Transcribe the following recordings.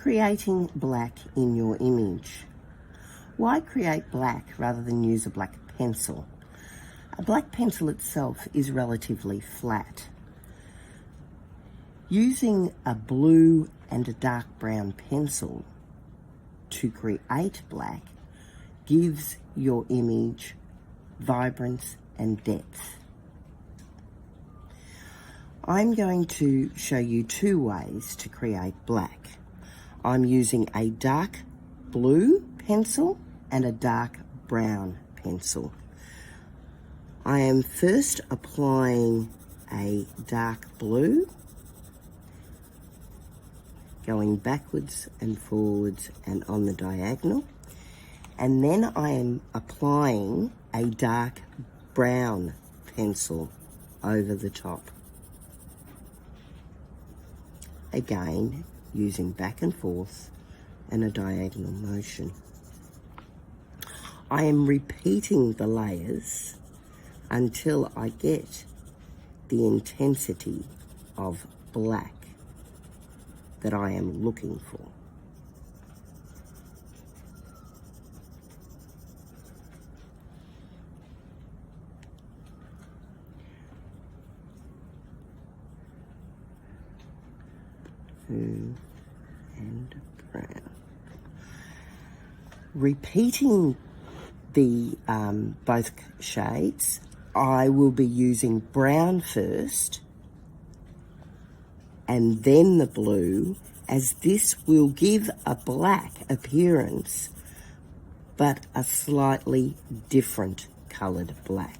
Creating black in your image. Why create black rather than use a black pencil? A black pencil itself is relatively flat. Using a blue and a dark brown pencil to create black gives your image vibrance and depth. I'm going to show you two ways to create black. I'm using a dark blue pencil and a dark brown pencil. I am first applying a dark blue, going backwards and forwards and on the diagonal, and then I am applying a dark brown pencil over the top. Again, using back and forth and a diagonal motion. I am repeating the layers until I get the intensity of black that I am looking for. And brown. Repeating the both shades, I will be using brown first and then the blue, as this will give a black appearance but a slightly different coloured black.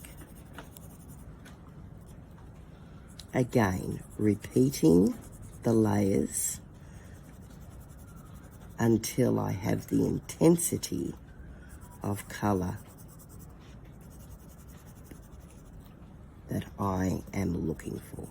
Again, repeating the layers until I have the intensity of colour that I am looking for.